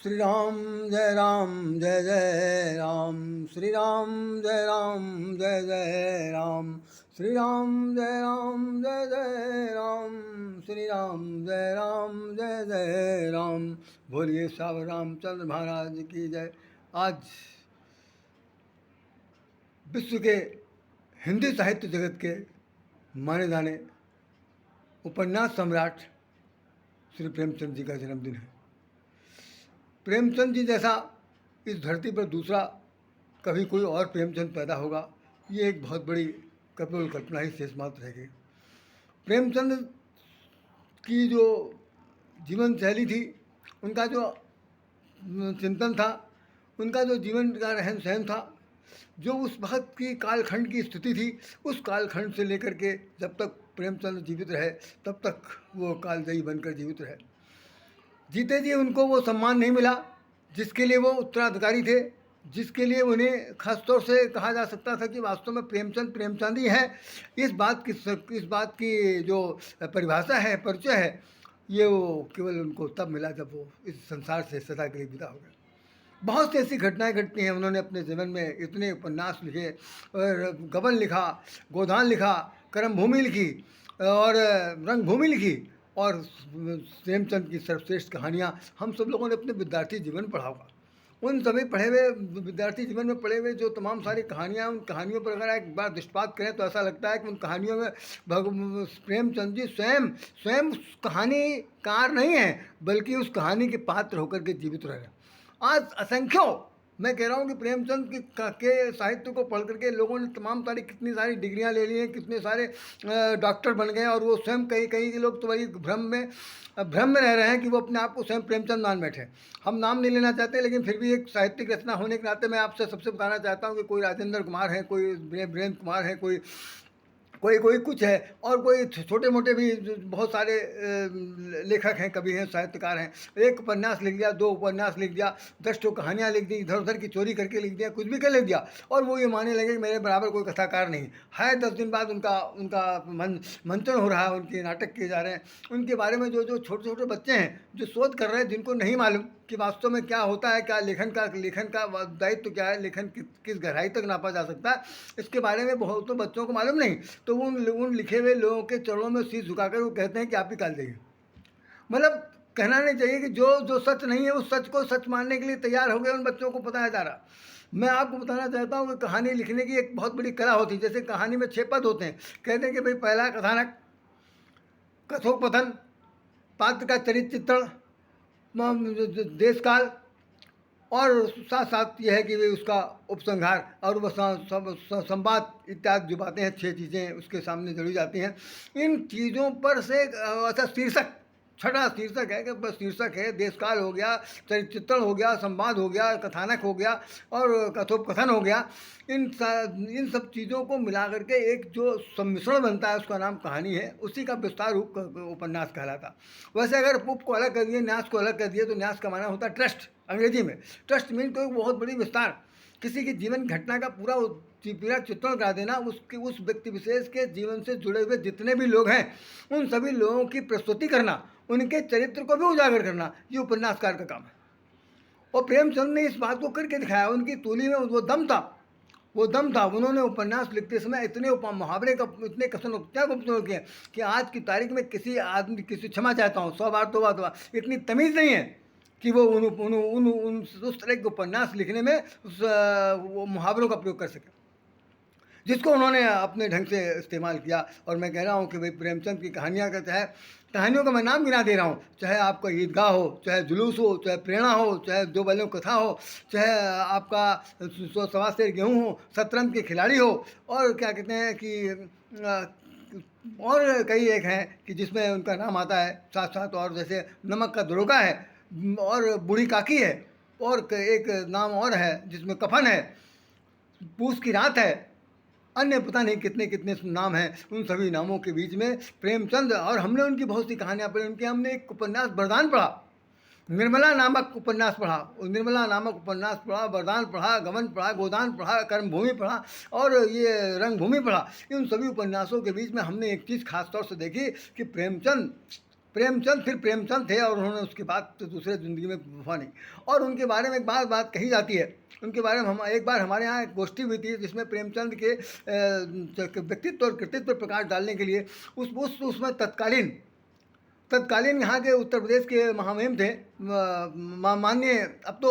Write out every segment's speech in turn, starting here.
श्री राम जय राम जय जय राम, श्री राम जय राम जय जय राम, श्री राम जय राम जय जय राम, श्री राम जय राम जय जय राम। बोलिए सावधान रामचंद्र महाराज की जय। आज विश्व के हिंदी साहित्य जगत के माने जाने उपन्यास सम्राट श्री प्रेमचंद जी का जन्मदिन है। प्रेमचंद जी जैसा इस धरती पर दूसरा कभी कोई और प्रेमचंद पैदा होगा, ये एक बहुत बड़ी केवल कल्पना ही शेष मात्र है। प्रेमचंद की जो जीवन शैली थी, उनका जो चिंतन था, उनका जो जीवन का रहन सहन था, जो उस वक्त की कालखंड की स्थिति थी, उस कालखंड से लेकर के जब तक प्रेमचंद जीवित रहे तब तक वो कालजयी बनकर जीवित रहे। जीते जी उनको वो सम्मान नहीं मिला जिसके लिए वो उत्तराधिकारी थे, जिसके लिए उन्हें खासतौर से कहा जा सकता था कि वास्तव में प्रेमचंद प्रेमचंद ही है। इस बात की जो परिभाषा है, परिचय है, ये वो केवल उनको तब मिला जब वो इस संसार से सदा के लिए विदा हो गए। बहुत सी ऐसी घटनाएं घटती हैं। उन्होंने अपने जीवन में इतने उपन्यास लिखे, और गबन लिखा, गोदान लिखा, कर्मभूमि लिखी और रंगभूमि लिखी, और प्रेमचंद की सर्वश्रेष्ठ कहानियाँ हम सब लोगों ने अपने विद्यार्थी जीवन में पढ़ा होगा। उन सभी पढ़े हुए विद्यार्थी जीवन में पढ़े हुए जो तमाम सारी कहानियाँ, उन कहानियों पर अगर एक बार दृष्टिपात करें तो ऐसा लगता है कि उन कहानियों में प्रेमचंद जी स्वयं उस कहानीकार नहीं है, बल्कि उस कहानी के पात्र होकर के जीवित रह रहे हैं। आज असंख्यों, मैं कह रहा हूँ कि प्रेमचंद के साहित्य को पढ़ करके लोगों ने तमाम सारी कितनी सारी डिग्रियाँ ले ली हैं, कितने सारे डॉक्टर बन गए, और वो स्वयं कई लोग तो बड़ी भ्रम में रह रहे हैं कि वो अपने आप को स्वयं प्रेमचंद मान बैठे। हम नाम नहीं लेना चाहते, लेकिन फिर भी एक साहित्यिक रचना होने के नाते मैं आपसे सबसे बताना चाहता हूँ कि कोई राजेंद्र कुमार है, कोई वीरेंद्र कुमार है, कोई कुछ है, और कोई छोटे मोटे भी बहुत सारे लेखक हैं, कवि हैं, साहित्यकार हैं। एक उपन्यास लिख दिया, 2 उपन्यास लिख दिया, 10 ठो कहानियाँ लिख दी, इधर उधर की चोरी करके लिख दिया, कुछ भी कर लिख दिया, और वो ये मानने लगे कि मेरे बराबर कोई कथाकार नहीं है। 10 दिन बाद उनका मंचन हो रहा है, उनके नाटक किए जा रहे हैं। उनके बारे में जो छोटे छोटे बच्चे हैं जो शोध कर रहे हैं, जिनको नहीं मालूम कि वास्तव में क्या होता है, क्या लेखन का दायित्व क्या है, लेखन किस गहराई तक नापा जा सकता है, इसके बारे में बहुत तो बच्चों को मालूम नहीं। तो उन लिखे हुए लोगों के चरणों में शीश झुकाकर वो कहते हैं कि आप ही काल देंगे। मतलब कहना नहीं चाहिए कि जो सच नहीं है उस सच को सच मानने के लिए तैयार हो गए, उन बच्चों को बताया जा रहा। मैं आपको बताना चाहता हूँ कि कहानी लिखने की एक बहुत बड़ी कला होती है। जैसे कहानी में 6 पद होते हैं। कहते हैं कि भाई पहला कथानक, कथोपकथन, पात्र का चरित्र चित्रण, देश काल, और साथ साथ यह है कि वे उसका उपसंहार और वह संवाद इत्यादि जो बातें हैं, 6 चीज़ें उसके सामने जड़ी जाती हैं। इन चीज़ों पर से ऐसा शीर्षक, छठा शीर्षक है कि बस शीर्षक है, देशकाल हो गया, चरित्र चित्रण हो गया, संवाद हो गया, कथानक हो गया और कथोपकथन हो गया। इन सब चीज़ों को मिला करके एक जो सम्मिश्रण बनता है उसका नाम कहानी है। उसी का विस्तार रूप उपन्यास कहलाता। वैसे अगर उप को अलग कर दिए, न्यास को अलग कर दिए, तो न्यास का माना होता है ट्रस्ट। अंग्रेजी में ट्रस्ट मीन कोई बहुत बड़ी विस्तार, किसी की जीवन घटना का पूरा चित्रण करा देना, उस व्यक्ति विशेष के जीवन से जुड़े हुए जितने भी लोग हैं उन सभी लोगों की प्रस्तुति करना, उनके चरित्र को भी उजागर करना, ये उपन्यासकार का काम है। और प्रेमचंद ने इस बात को करके दिखाया। उनकी तूली में वो दम था। उन्होंने उपन्यास लिखते समय इतने मुहावरे का, इतने कथन क्या उपयोग किए कि आज की तारीख में किसी आदमी, किसी क्षमा चाहता हूँ 100 बार तो बात, इतनी तमीज़ नहीं है कि वो उस तरह के उपन्यास लिखने में वो मुहावरों का प्रयोग कर सके, जिसको उन्होंने अपने ढंग से इस्तेमाल किया। और मैं कह रहा हूँ कि भाई प्रेमचंद की कहानियाँ का, चाहे कहानियों का मैं नाम गिना दे रहा हूँ, चाहे आपका ईदगाह हो, चाहे जुलूस हो, चाहे प्रेरणा हो, चाहे 2 बैलों कथा हो, चाहे आपका 100 सेर गेहूँ हो, शतरंज के खिलाड़ी हो, और क्या कहते हैं कि और कई एक हैं कि जिसमें उनका नाम आता है साथ साथ, और जैसे नमक का दरोगा है, और बूढ़ी काकी है, और एक नाम और है जिसमें कफन है, पूस की रात है, अन्य पता नहीं कितने कितने नाम हैं। उन सभी नामों के बीच में प्रेमचंद, और हमने उनकी बहुत सी कहानियाँ पढ़ी। उनके हमने एक उपन्यास वरदान पढ़ा, निर्मला नामक उपन्यास पढ़ा, वरदान पढ़ा, गमन पढ़ा, गोदान पढ़ा, कर्मभूमि पढ़ा, और ये रंगभूमि पढ़ा। इन सभी उपन्यासों के बीच में हमने एक चीज़ खास तौर से देखी कि प्रेमचंद प्रेमचंद फिर प्रेमचंद थे और उन्होंने उसके बाद तो दूसरे ज़िंदगी में वफा नहीं। और उनके बारे में एक बात कही जाती है, उनके बारे में हम एक बार हमारे यहाँ एक गोष्ठी हुई थी जिसमें प्रेमचंद के व्यक्तित्व और कृतित्व पर प्रकाश डालने के लिए उसमें तत्कालीन यहाँ के उत्तर प्रदेश के महामहिम थे, माननीय अब तो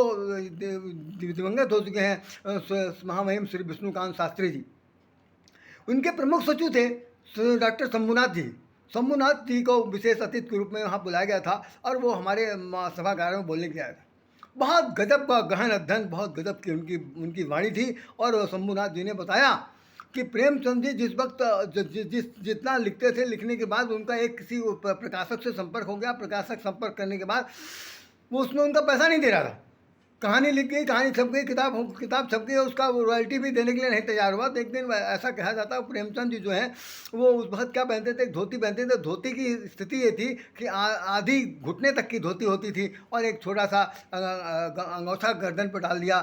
दिवंगत हो चुके हैं महामहिम श्री विष्णुकांत शास्त्री जी। उनके प्रमुख सचिव थे डॉक्टर शंभुनाथ जी को विशेष अतिथि के रूप में वहाँ बुलाया गया था और वो हमारे सभागार में बोलने के लिए आया था। बहुत गजब का गहन अध्ययन, बहुत गजब की उनकी वाणी थी। और शंभुनाथ जी ने बताया कि प्रेमचंद जी जिस वक्त जितना लिखते थे, लिखने के बाद उनका एक किसी प्रकाशक से संपर्क हो गया। प्रकाशक संपर्क करने के बाद वो उसमें उनका पैसा नहीं दे रहा था। कहानी लिख गई, कहानी छप गई, किताब छप गई, उसका रॉयल्टी भी देने के लिए नहीं तैयार हुआ। तो एक दिन ऐसा कहा जाता है प्रेमचंद जी जो हैं वो उस वक्त क्या पहनते थे, एक धोती पहनते थे। धोती की स्थिति ये थी कि आधी घुटने तक की धोती होती थी और एक छोटा सा अंगोछा गर्दन पर डाल लिया,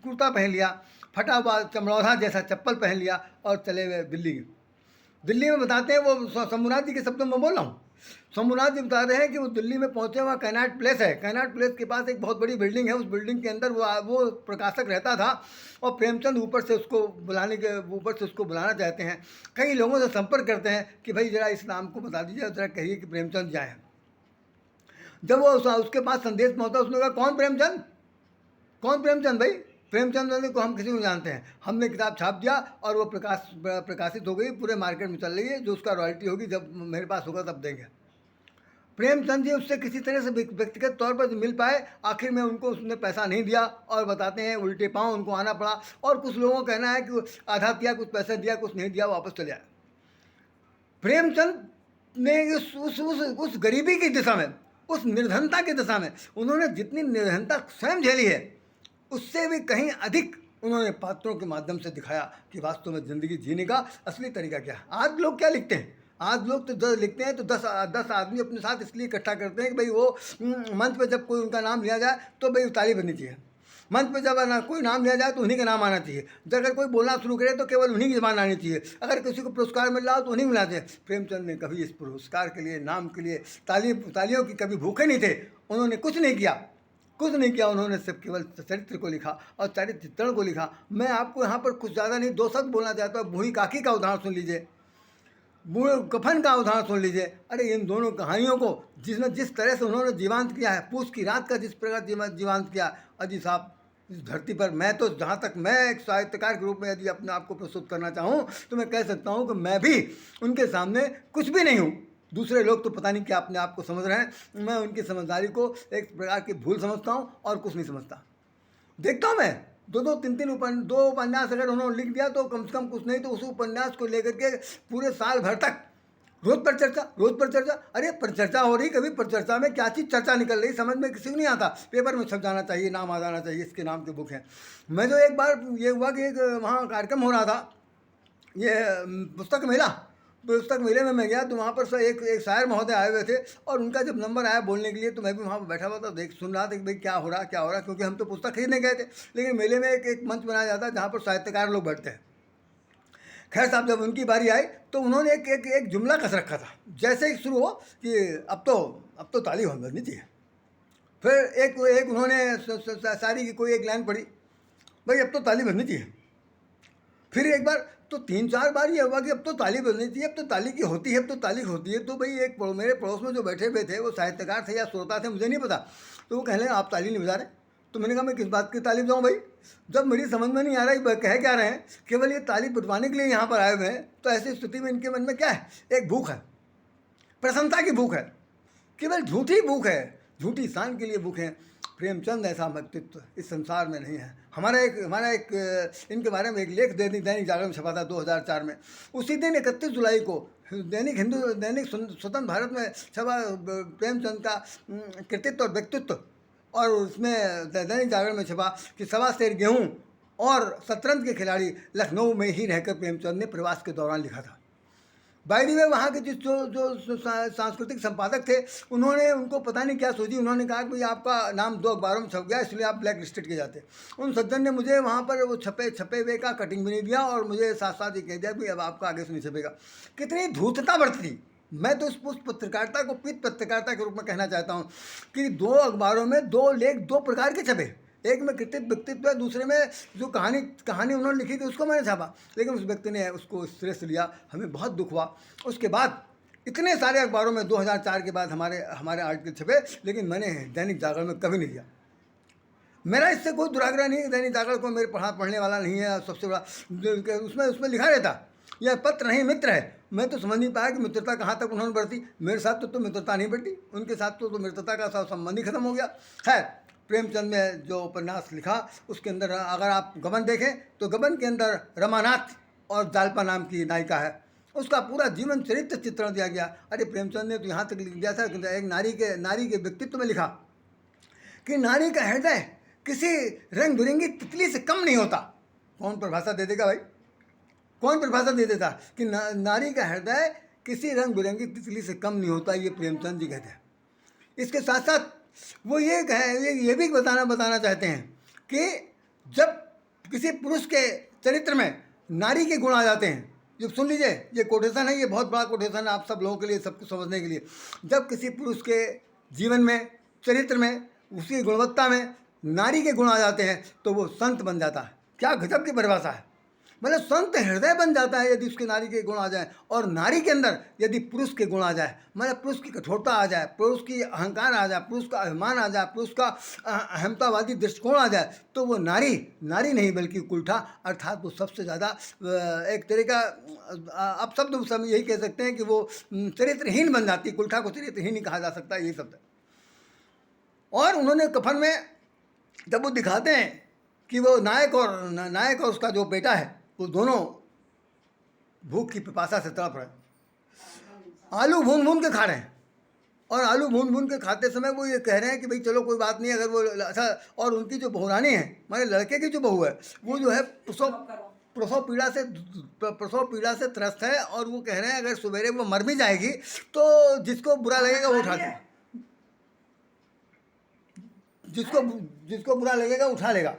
कुर्ता पहन लिया, फटा हुआ चमड़ौधा जैसा चप्पल पहन लिया और चले गए दिल्ली में। बताते हैं वो शंभुनाथ जी के शब्दों में बोल रहा हूँ। शंभुनाथ जी बता रहे हैं कि वो दिल्ली में पहुंचे, वहाँ कैनाट प्लेस है। कैनाट प्लेस के पास एक बहुत बड़ी बिल्डिंग है। उस बिल्डिंग के अंदर वो प्रकाशक रहता था और प्रेमचंद ऊपर से उसको बुलाना चाहते हैं। कई लोगों से संपर्क करते हैं कि भाई ज़रा इस नाम को बता दीजिए, ज़रा कहिए कि प्रेमचंद जाए। जब वो उसके पास संदेश पहुँचा, उसने कहा कौन प्रेमचंद भाई? प्रेमचंद को हम किसी को जानते हैं। हमने किताब छाप दिया और वो प्रकाशित हो गई, पूरे मार्केट में चल रही है। जो उसका रॉयल्टी होगी जब मेरे पास होगा तब देंगे। प्रेमचंद जी उससे किसी तरह से व्यक्तिगत तौर पर मिल पाए, आखिर में उनको उसने पैसा नहीं दिया और बताते हैं उल्टे पांव उनको आना पड़ा। और कुछ लोगों का कहना है कि आधा दिया, कुछ पैसा दिया, कुछ नहीं दिया, वापस चले आए। प्रेमचंद ने उस गरीबी की दिशा में, उस निर्धनता की दिशा में उन्होंने जितनी निर्धनता स्वयं झेली है उससे भी कहीं अधिक उन्होंने पात्रों के माध्यम से दिखाया कि वास्तव में ज़िंदगी जीने का असली तरीका क्या है। आज लोग क्या लिखते हैं? आज लोग तो 10 लिखते हैं तो 10 आदमी अपने साथ इसलिए इकट्ठा करते हैं कि भाई वो मंच पे जब कोई उनका नाम लिया जाए तो भाई ताली बजनी चाहिए। मंच पे जब कोई नाम लिया जाए तो उन्हीं का नाम आना चाहिए। जब अगर कोई बोलना शुरू करे तो केवल उन्हीं की ज़बान आनी चाहिए। अगर किसी को पुरस्कार मिल रहा हो तो उन्हीं मिला चाहिए। प्रेमचंद ने कभी इस पुरस्कार के लिए, नाम के लिए, तालियों की कभी भूखे नहीं थे। उन्होंने कुछ नहीं किया। उन्होंने सिर्फ केवल चरित्र को लिखा और चरित्र चित्रण को लिखा। मैं आपको यहाँ पर कुछ ज़्यादा नहीं, 2 शब्द बोलना चाहता हूँ। बूढ़ी काकी का उदाहरण सुन लीजिए, बूढ़े कफन का उदाहरण सुन लीजिए। अरे इन दोनों कहानियों को जिस तरह से उन्होंने जीवांत किया है, पूस की रात का जिस प्रकार जीवांत किया, अजी साहब इस धरती पर मैं तो, जहाँ तक मैं एक साहित्यकार के रूप में यदि अपने आप को प्रस्तुत करना चाहूँ तो मैं कह सकता हूँ कि मैं भी उनके सामने कुछ भी नहीं हूँ। दूसरे लोग तो पता नहीं क्या अपने आप को समझ रहे हैं। मैं उनकी समझदारी को एक प्रकार की भूल समझता हूँ और कुछ नहीं समझता। देखता हूँ मैं 2 उपन्यास अगर उन्होंने लिख दिया तो कम से कम कुछ नहीं तो उस उपन्यास को लेकर के पूरे साल भर तक रोज पर चर्चा। अरे परिचर्चा हो रही, कभी परिचर्चा में क्या चीज़ चर्चा निकल रही समझ में किसी को नहीं आता। पेपर में छप जाना चाहिए, नाम आ जाना चाहिए, इसके नाम की बुक है। मैं जो एक बार ये हुआ कि एक वहाँ कार्यक्रम हो रहा था, ये पुस्तक मेले में मैं गया तो वहाँ पर एक शायर महोदय आए हुए थे और उनका जब नंबर आया बोलने के लिए तो मैं भी वहाँ पर बैठा हुआ था, सुन रहा था कि भाई क्या हो रहा, क्योंकि हम तो पुस्तक खरीदने गए थे। लेकिन मेले में एक मंच बनाया जाता है जहाँ पर साहित्यकार लोग बैठते हैं। खैर साहब जब उनकी बारी आई तो उन्होंने एक जुमला कस रखा था। जैसे ही शुरू हो कि अब तो ताली बजनी चाहिए। फिर एक उन्होंने शायरी की कोई एक लाइन पढ़ी, भाई अब तो ताली बजनी चाहिए। फिर एक बार तो 3-4 बार ये हुआ कि अब तो ताली बजनी चाहिए, अब तो ताली की होती है, अब तो ताली होती है। तो भाई मेरे पड़ोस में जो बैठे हुए थे वो साहित्यकार थे या श्रोता थे मुझे नहीं पता, तो वो कह रहे आप ताली नहीं बजा रहे। तो मैंने कहा मैं किस बात की ताली बजाऊँ भाई, जब मेरी समझ में नहीं आ रहा है कह क्या रहे हैं, केवल ये ताली बजवाने के लिए यहाँ पर आए हुए हैं। तो ऐसी स्थिति में इनके मन में क्या है, एक भूख है, प्रसन्नता की भूख है, केवल झूठी भूख है, झूठी शान के लिए भूख है। प्रेमचंद ऐसा व्यक्तित्व इस संसार में नहीं है। हमारा एक इनके बारे में एक लेख दैनिक जागरण में छपा था 2004 में। उसी दिन 31 जुलाई को दैनिक स्वतंत्र भारत में छपा प्रेमचंद का कृतित्व और व्यक्तित्व। और उसमें दैनिक जागरण में छपा कि 1.25 सेर गेहूँ और शतरंज के खिलाड़ी लखनऊ में ही रहकर प्रेमचंद ने प्रवास के दौरान लिखा था। बाय द वे वहाँ के जो सांस्कृतिक संपादक थे उन्होंने उनको पता नहीं क्या सोची, उन्होंने कहा कि भाई आपका नाम 2 अखबारों में छप गया इसलिए आप ब्लैक लिस्टेड के जाते। उन सज्जन ने मुझे वहाँ पर वो छपे हुए का कटिंग भी नहीं दिया और मुझे साथ साथ ये कह दिया कि अब आपका आगे से नहीं छपेगा। कितनी धूर्तता बरती थी, मैं तो उस पत्रकारिता को पीत पत्रकारिता के रूप में कहना चाहता हूँ कि 2 अखबारों में 2 लेख 2 प्रकार के छपे। एक में कृत्रिम व्यक्तित्व है, दूसरे में जो कहानी उन्होंने लिखी थी उसको मैंने छापा, लेकिन उस व्यक्ति ने उसको इस तरह से लिया, हमें बहुत दुख हुआ। उसके बाद इतने सारे अखबारों में 2004 के बाद हमारे आर्टिकल छपे, लेकिन मैंने दैनिक जागरण में कभी नहीं लिया। मेरा इससे कोई दुराग्रह नहीं है, दैनिक जागरण को मेरे पढ़ने वाला नहीं है। सबसे बड़ा उसमें लिखा रहता यह पत्र नहीं मित्र है। मैं तो समझ नहीं पाया कि मित्रता कहाँ तक उन्होंने बढ़ती। मेरे साथ तो मित्रता नहीं बढ़ती, उनके साथ तो मित्रता का संबंध ही खत्म हो गया है। प्रेमचंद ने जो उपन्यास लिखा उसके अंदर अगर आप गबन देखें तो गबन के अंदर रमानाथ और जालपा नाम की नायिका है, उसका पूरा जीवन चरित्र चित्रण दिया गया। अरे प्रेमचंद ने तो यहाँ तक लिख दिया था कि एक नारी के व्यक्तित्व में लिखा कि नारी का हृदय किसी रंग बिरंगी तितली से कम नहीं होता। कौन परिभाषा दे देगा भाई, कौन परिभाषा दे देता कि नारी का हृदय किसी रंग बिरंगी तितली से कम नहीं होता, ये प्रेमचंद जी कहते हैं। इसके साथ साथ वो ये भी बताना चाहते हैं कि जब किसी पुरुष के चरित्र में नारी के गुण आ जाते हैं, जो सुन लीजिए, ये कोटेशन है, ये बहुत बड़ा कोटेशन है आप सब लोगों के लिए, सबको समझने के लिए। जब किसी पुरुष के जीवन में, चरित्र में, उसकी गुणवत्ता में नारी के गुण आ जाते हैं तो वो संत बन जाता है। क्या गजब की परिभाषा है, मतलब संत हृदय बन जाता है यदि उसके नारी के गुण आ जाए। और नारी के अंदर यदि पुरुष के गुण आ जाए, मतलब पुरुष की कठोरता आ जाए, पुरुष की अहंकार आ जाए, पुरुष का अभिमान आ जाए, पुरुष का अहमतावादी दृष्टिकोण आ जाए, तो वो नारी नहीं बल्कि कुल्ठा, अर्थात वो सबसे ज़्यादा एक तरह का आप शब्द सब यही कह सकते हैं कि वो चरित्रहीन बन जाती है। कुल्ठा को चरित्रहीन ही कहा जा सकता है, यही शब्द। और उन्होंने कफन में जब वो दिखाते हैं कि वो नायक और उसका जो बेटा है वो दोनों भूख की पिपासा से तड़प रहे, आलू भून के खा रहे हैं। और आलू भून के खाते समय वो ये कह रहे हैं कि भाई चलो कोई बात नहीं, अगर वो अच्छा। और उनकी जो बहुरानी है, हमारे लड़के की जो बहू है, वो जो है प्रसव पीड़ा से त्रस्त है। और वो कह रहे हैं अगर सवेरे वो मर भी जाएगी तो जिसको बुरा लगेगा वो उठा लेगा, जिसको बुरा लगेगा उठा लेगा,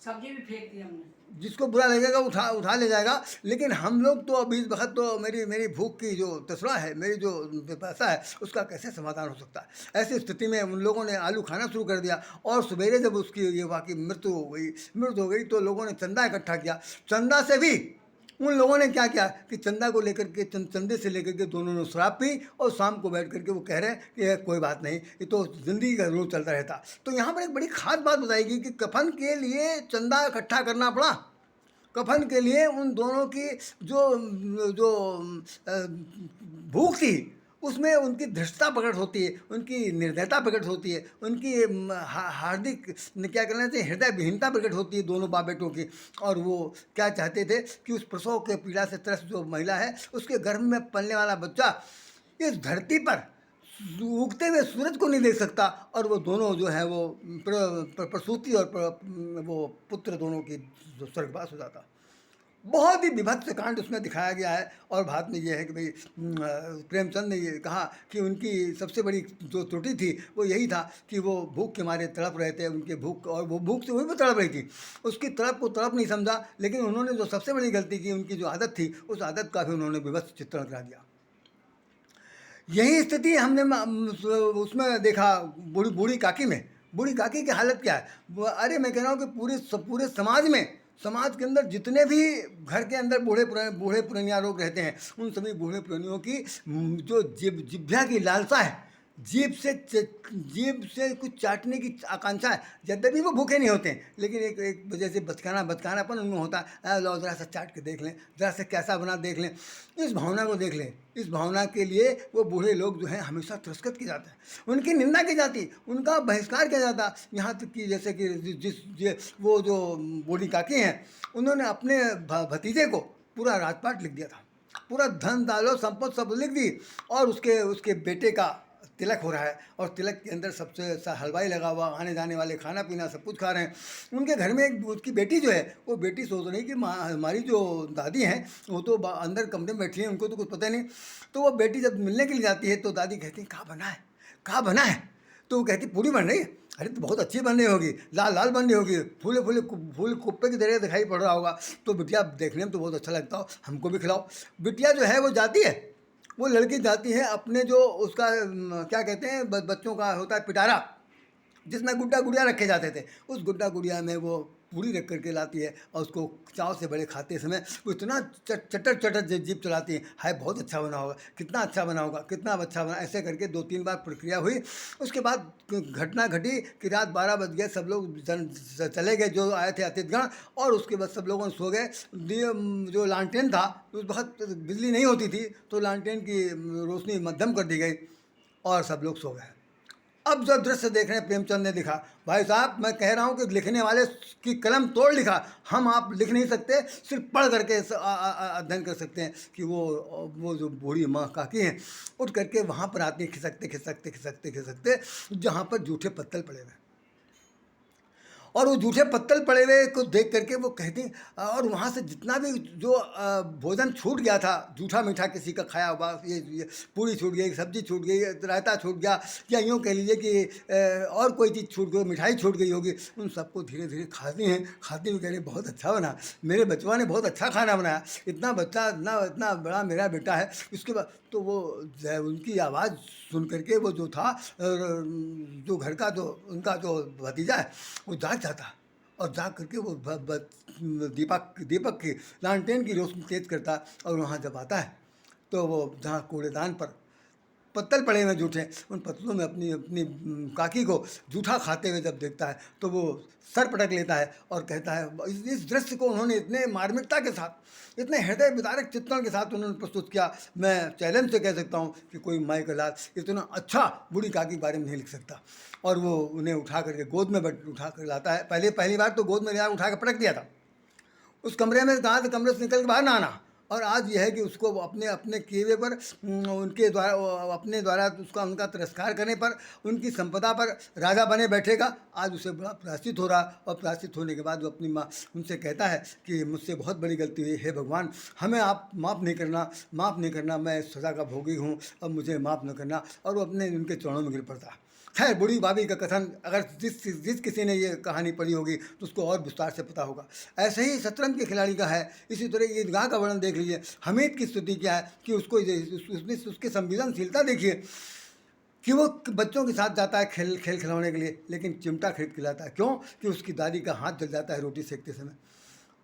सब्जी भी फेंक दी हमने, जिसको बुरा लगेगा उठा ले जाएगा। लेकिन हम लोग तो अभी इस वक्त तो मेरी भूख की जो तसरा है, मेरी जो पैसा है, उसका कैसे समाधान हो सकता है। ऐसी स्थिति में उन लोगों ने आलू खाना शुरू कर दिया। और सवेरे जब उसकी ये वाकई मृत्यु हो गई तो लोगों ने चंदा इकट्ठा किया। चंदा से भी उन लोगों ने क्या किया कि चंदा को लेकर के चंदे से लेकर के दोनों ने शराब पी। और शाम को बैठ करके वो कह रहे हैं कि कोई बात नहीं, ये तो ज़िंदगी का रोज चलता रहता। तो यहाँ पर एक बड़ी खास बात बताएगी कि कफन के लिए चंदा इकट्ठा करना पड़ा। कफन के लिए उन दोनों की जो भूख थी उसमें उनकी धृष्टता प्रकट होती है, उनकी निर्दयता प्रकट होती है, उनकी हार्दिक क्या कहना चाहिए हृदय विहीनता प्रकट होती है दोनों बाप बेटों की। और वो क्या चाहते थे कि उस प्रसव के पीड़ा से त्रस्त जो महिला है उसके गर्भ में पलने वाला बच्चा इस धरती पर उगते हुए सूरज को नहीं देख सकता। और वो दोनों जो है वो प्रसूति और वो पुत्र दोनों की जो स्वर्गवास हो जाता। बहुत ही विभत्स कांड उसमें दिखाया गया है। और बात में ये है कि भाई प्रेमचंद ने ये कहा कि उनकी सबसे बड़ी जो त्रुटि थी वो यही था कि वो भूख के मारे तड़प रहे थे। उनके भूख, और वो भूख से वही भी तड़प रही थी, उसकी तड़प को तड़प नहीं समझा। लेकिन उन्होंने जो सबसे बड़ी गलती की, उनकी जो आदत थी उस आदत का भी उन्होंने विभत्स चित्रण करा दिया। यही स्थिति हमने उसमें देखा बूढ़ी काकी में। बूढ़ी काकी की हालत क्या है। अरे मैं कह रहा हूँ कि पूरे समाज के अंदर जितने भी घर के अंदर बूढ़े पुरानिया लोग रहते हैं, उन सभी बूढ़े पुरानियों की जो जिभ्या की लालसा है, जीभ से कुछ चाटने की आकांक्षा है। यद्यपि वो भूखे नहीं होते हैं, लेकिन एक वजह से बचकानापन उनमें होता है। लो ज़रा सा चाट के देख लें, ज़रा सा कैसा बना देख लें, इस भावना को देख लें। इस भावना के लिए वो बूढ़े लोग जो हैं हमेशा तिरस्कृत किए जाते हैं, उनकी निंदा की जाती, उनका बहिष्कार किया जाता। यहाँ तक कि जैसे कि वो जो बूढ़ी काकी हैं, उन्होंने अपने भतीजे को पूरा राजपाट लिख दिया था, पूरा धन दौलत संपत्ति सब लिख दी। और उसके बेटे का तिलक हो रहा है, और तिलक के अंदर सबसे हलवाई लगा हुआ, आने जाने वाले खाना पीना सब कुछ खा रहे हैं। उनके घर में एक उसकी बेटी जो है, वो बेटी सोच रही कि हमारी जो दादी हैं वो तो अंदर कमरे में बैठी हैं, उनको तो कुछ पता नहीं। तो वो बेटी जब मिलने के लिए जाती है तो दादी कहती है कहाँ बना है। तो वो कहती पूरी बन रही है। अरे तो बहुत अच्छी बन रही होगी, लाल बन रही होगी, फूल कुप्पे की तरह दिखाई पड़ रहा होगा। तो बिटिया देखने में तो बहुत अच्छा लगता हो, हमको भी खिलाओ। बिटिया जो है वो जाती है, वो लड़की जाती है अपने जो उसका क्या कहते हैं बच्चों का होता है पिटारा, जिसमें गुड्डा गुड़िया रखे जाते थे, उस गुड्डा गुड़िया में वो पूरी रख करके लाती है और उसको चाव से बड़े खाते समय वो इतना चटर चटर जीप चलाती है, हाय बहुत अच्छा बना होगा, कितना अच्छा बना होगा, कितना अच्छा बना, ऐसे करके 2-3 बार प्रक्रिया हुई। उसके बाद घटना घटी कि रात 12 बज गए, सब लोग चले गए जो आए थे अतिथिगण, और उसके बाद सब लोगों सो गए। जो लालटेन था उस वक्त बिजली नहीं होती थी, तो लालटेन की रोशनी मध्यम कर दी गई और सब लोग सो गए। अब जब दृश्य देख रहे हैं प्रेमचंद ने दिखा, भाई साहब मैं कह रहा हूँ कि लिखने वाले की कलम तोड़ लिखा, हम आप लिख नहीं सकते, सिर्फ पढ़ करके अध्ययन कर सकते हैं कि वो जो बूढ़ी माँ काकी हैं उठ करके वहाँ पर आती हैं खिसकते खिसकते खिसकते खिसकते जहाँ पर जूठे पत्तल पड़े हुए, और वो जूठे पत्तल पड़े हुए को देख करके वो कहती, और वहाँ से जितना भी जो भोजन छूट गया था, जूठा मीठा किसी का खाया हुआ, ये पूरी छूट गई, सब्जी छूट गई, रायता छूट गया, या यूँ कह लीजिए कि और कोई चीज़ छूट गई, मिठाई छूट गई होगी, उन सबको धीरे धीरे खाती हैं। खाती हुई कह रही बहुत अच्छा बना, मेरे बचवा ने बहुत अच्छा खाना बनाया, इतना बच्चा इतना बड़ा मेरा बेटा है। उसके बाद तो वो उनकी आवाज़ सुन करके वो जो था जो घर का जो उनका जो भतीजा है वो जाग जाता, और जाग करके वो दीपक की लालटेन की रोशनी तेज करता, और वहाँ जब आता है तो वो जहाँ कूड़ेदान पर पत्तल पड़े हुए जूठे, उन पत्तलों में अपनी अपनी काकी को जूठा खाते हुए जब देखता है तो वो सर पटक लेता है और कहता है, इस दृश्य को उन्होंने इतने मार्मिकता के साथ, इतने हृदय विदारक चित्रण के साथ उन्होंने प्रस्तुत किया, मैं चैलेंज से कह सकता हूँ कि कोई माई का लाल इतना अच्छा बूढ़ी काकी के बारे में नहीं लिख सकता। और वो उन्हें उठा करके गोद में उठा कर लाता है, पहली बार तो गोद में लिया, उठा कर पटक दिया था उस कमरे में, कहाँ से कमरे से निकल के बाहर ना आना। और आज यह है कि उसको अपने अपने किए हुए पर उनके द्वारा अपने द्वारा उनका तिरस्कार करने पर, उनकी संपदा पर राजा बने बैठेगा, आज उसे बड़ा प्रायश्चित हो रहा। और प्रायश्चित होने के बाद वो अपनी माँ उनसे कहता है कि मुझसे बहुत बड़ी गलती हुई, हे भगवान हमें आप माफ़ नहीं करना, मैं सज़ा का भोगी हूँ, अब मुझे माफ़ न करना। और वो अपने उनके चरणों में गिर पड़ता। खैर बूढ़ी भाभी का कथन अगर जिस किसी ने ये कहानी पढ़ी होगी तो उसको और विस्तार से पता होगा। ऐसे ही शतरंज के खिलाड़ी का है, इसी तरह ईदगाह का वर्णन देख लीजिए। हमीद की स्थिति क्या है कि उसकी संवेदनशीलता देखिए कि वो बच्चों के साथ जाता है खेल खिलौने के लिए, लेकिन चिमटा खरीद के लाता है। क्यों? कि उसकी दादी का हाथ जल जाता है रोटी सेकते समय।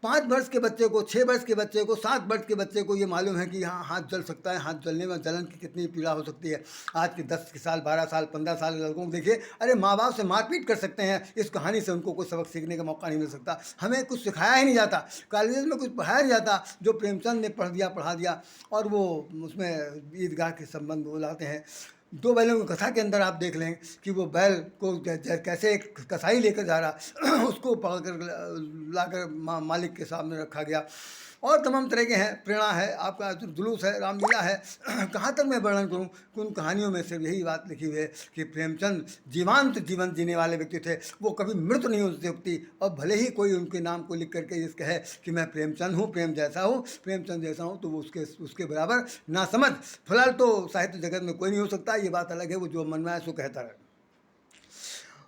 5 वर्ष के बच्चे को, 6 वर्ष के बच्चे को, 7 वर्ष के बच्चे को ये मालूम है कि यहाँ हाथ जल सकता है, हाथ जलने में जलन की कितनी पीड़ा हो सकती है। आज के 10 साल, 12 साल, 15 साल के लड़कों को देखिए, अरे माँ बाप से मारपीट कर सकते हैं। इस कहानी से उनको कोई सबक सीखने का मौका नहीं मिल सकता। हमें कुछ सिखाया ही नहीं जाता, कॉलेज में कुछ पढ़ाया नहीं जाता। जो प्रेमचंद ने पढ़ा दिया, और वो उसमें ईदगाह के संबंध वो लाते हैं। 2 बैलों की कथा के अंदर आप देख लें कि वो बैल को कैसे एक कसाई लेकर जा रहा उसको पकड़ कर लाकर मालिक के सामने रखा गया। और तमाम तरह के हैं, प्रेरणा है, आपका जुलूस है, रामलीला है। कहाँ तक मैं वर्णन करूँ कि उन कहानियों में से यही बात लिखी हुई है कि प्रेमचंद जीवंत जीवन जीने वाले व्यक्ति थे। वो कभी मृत्यु नहीं हो सकती, और भले ही कोई उनके नाम को लिख करके ये कहे कि मैं प्रेमचंद हूँ, प्रेमचंद जैसा हूँ, तो वो उसके बराबर ना समझ फिलहाल तो साहित्य जगत में कोई नहीं हो सकता। ये बात अलग है, वो जो मन में आए सो कहता रहे।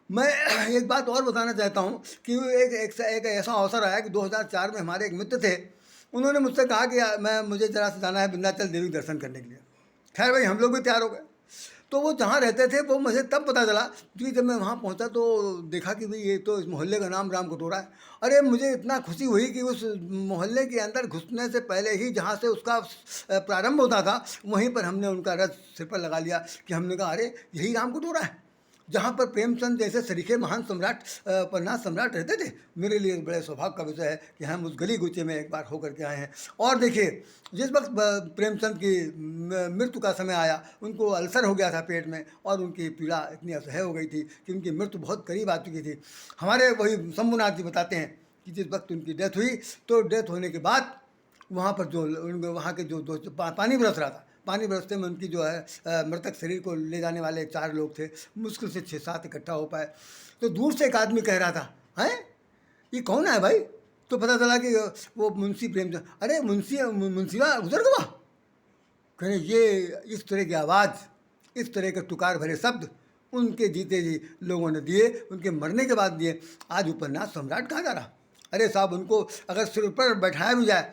मैं एक बात और बताना चाहता हूँ कि एक ऐसा अवसर आया कि 2004 में हमारे एक मित्र थे, उन्होंने मुझसे कहा कि मुझे जरा से जाना है विंध्याचल देवी दर्शन करने के लिए। खैर भाई हम लोग भी तैयार हो गए। तो वो जहाँ रहते थे वो मुझे तब पता चला कि जब मैं वहाँ पहुँचा तो देखा कि भाई ये तो इस मोहल्ले का नाम राम कटोरा है। अरे मुझे इतना खुशी हुई कि उस मोहल्ले के अंदर घुसने से पहले ही जहाँ से उसका प्रारंभ होता था वहीं पर हमने उनका रथ सिर पर लगा लिया कि हमने कहा अरे यही राम कटोरा है जहाँ पर प्रेमचंद जैसे सरीखे महान सम्राट पन्नास सम्राट रहते थे। मेरे लिए बड़े सौभाग्य का विषय है कि हम उस गली गुचे में एक बार होकर के आए हैं। और देखिए जिस वक्त प्रेमचंद की मृत्यु का समय आया, उनको अल्सर हो गया था पेट में, और उनकी पीड़ा इतनी असह्य हो गई थी कि उनकी मृत्यु बहुत करीब आ चुकी थी। हमारे वही शंभुनाथ जी बताते हैं कि जिस वक्त उनकी डेथ हुई तो डेथ होने के बाद वहाँ पर जो वहाँ के जो पानी बरस रहा था, पानी बरसते में उनकी जो है मृतक शरीर को ले जाने वाले 4 लोग थे, मुश्किल से 6-7 इकट्ठा हो पाए। तो दूर से एक आदमी कह रहा था, हैं ये कौन है भाई? तो पता चला कि वो मुंशी प्रेमचंद। अरे मुंशिया गुजर गवा। कह रहे ये इस तरह की आवाज़, इस तरह के टुकार भरे शब्द उनके जीते जी लोगों ने दिए, उनके मरने के बाद दिए। आज उपन्यास सम्राट कहा जा रहा। अरे साहब उनको अगर सिर पर बैठाया भी जाए,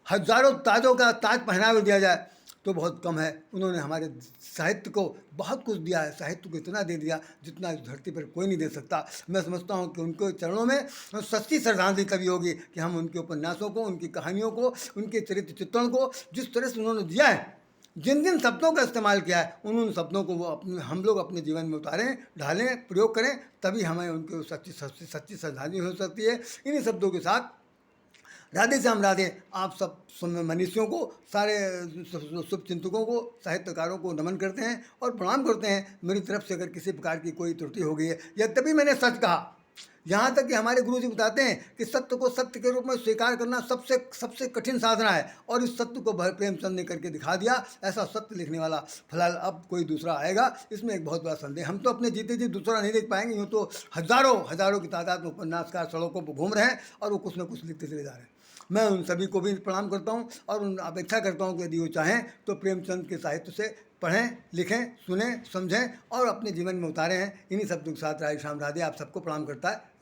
हजारों ताजों का ताज पहना भी दिया जाए, तो बहुत कम है। उन्होंने हमारे साहित्य को बहुत कुछ दिया है, साहित्य को इतना दे दिया जितना इस धरती पर कोई नहीं दे सकता। मैं समझता हूँ कि उनके चरणों में सच्ची श्रद्धांजलि तभी होगी कि हम उनके उपन्यासों को, उनकी कहानियों को, उनके चरित्र चित्रण को जिस तरह से उन्होंने दिया है, जिन जिन शब्दों का इस्तेमाल किया है, उन शब्दों को वो अपने हम लोग अपने जीवन में उतारें, ढालें, प्रयोग करें, तभी हमें उनके सच्ची श्रद्धांजलि हो सकती है। इन्हीं शब्दों के साथ राधे श्याम राधे। आप सब मनीषियों को, सारे शुभ चिंतकों को, साहित्यकारों को नमन करते हैं और प्रणाम करते हैं। मेरी तरफ से अगर किसी प्रकार की कोई त्रुटि हो गई है, यद्यपि मैंने सच कहा, यहाँ तक कि हमारे गुरु जी बताते हैं कि सत्य को सत्य के रूप में स्वीकार करना सबसे सबसे कठिन साधना है, और इस सत्य को प्रेमचंद ने करके दिखा दिया। ऐसा सत्य लिखने वाला फिलहाल अब कोई दूसरा आएगा, इसमें एक बहुत बड़ा संदेह। हम तो अपने जीते जी दूसरा नहीं देख पाएंगे। यूँ तो हजारों हजारों की तादाद में उपन्यासकार सड़कों पर घूम रहे हैं और वो कुछ न कुछ लिखते चले जा रहे हैं। मैं उन सभी को भी प्रणाम करता हूँ और उन अपेक्षा करता हूँ कि यदि वो चाहें तो प्रेमचंद के साहित्य से पढ़ें, लिखें, सुनें, समझें और अपने जीवन में उतारें हैं। इन्हीं शब्दों के साथ राधे श्याम राधे आप सबको प्रणाम करता है।